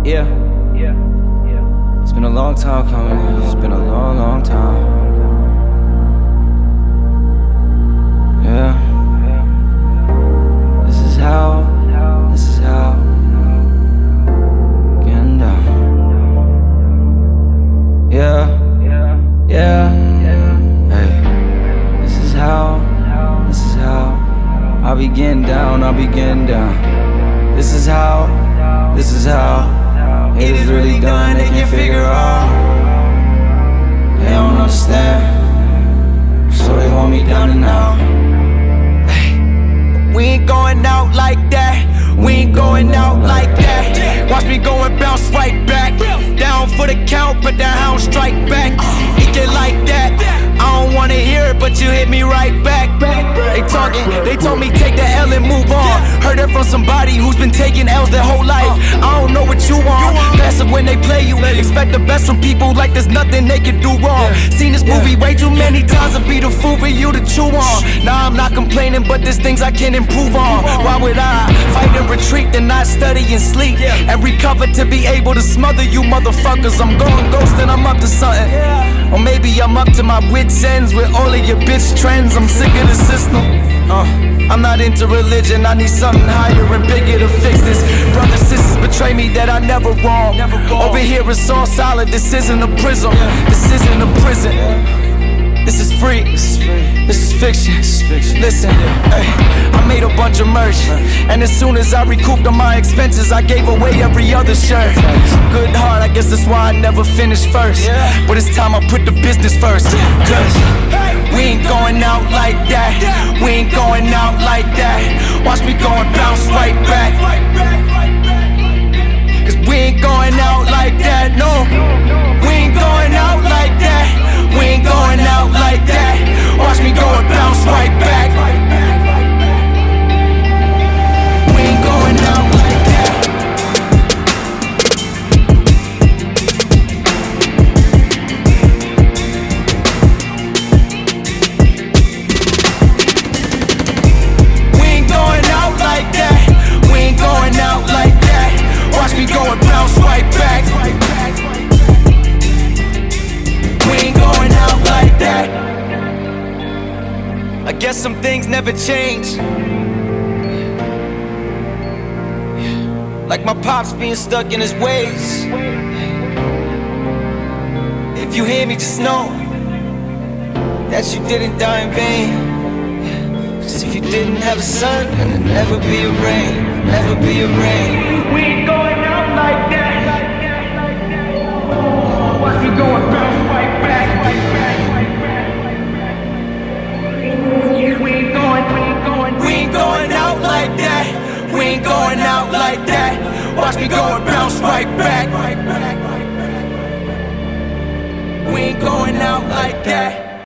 Yeah. It's been a long time coming. It's been a long, long time. Yeah. This is how. Getting down. Yeah. Hey. This is how. I'll be getting down. This is how. It is really done, they can't figure out. They don't understand, so they hold me down and out. We ain't going out like that. We ain't going out like that. Watch me go and bounce right back. Down for the count, but the hound strike back. It get like that. I don't wanna hear it, but you hit me right back. They talking, they told me take the L and move on. Heard it from somebody who's been taking L's their whole life. I don't know what you want. Passive when they play you. Expect the best from people like there's nothing they can do wrong. Seen this movie way too many times to be the fool for you to chew on. Nah, I'm not complaining, but there's things I can improve on. Why would I fight and retreat and not study and sleep and recover to be able to smother you motherfuckers? I'm going ghost and I'm up to something. Or maybe I'm up to my wits' ends with all of your bitch trends. I'm sick of the system. I'm not into religion, I need something higher and bigger to fix this. Brothers, sisters betray me that I never wrong. Over here it's all solid, this isn't a prison. This isn't a prison. This is free. This is fiction. Listen, ay, I made a bunch of merch, and as soon as I recouped on my expenses, I gave away every other shirt. Good heart, I guess that's why I never finished first. But it's time I put the business first. Cause we ain't going out like that. We ain't going out like that. Watch me go and bounce right back. Cause we ain't going out like that, no. We ain't going out like that. We ain't going out like that. Watch me go and bounce right back. We ain't going out like that. We ain't going out like that. We ain't going out like that. Watch me go and bounce right back. We ain't going out like that. I guess some things never change. Like my pops being stuck in his ways. If you hear me, just know that you didn't die in vain. Cause if you didn't have a sun, then there'd never be a rain. Never be a rain. We ain't going out like that. Watch me go and bounce right back. We ain't going out like that. We ain't going out like that. Watch me go and bounce right back. We ain't going out like that.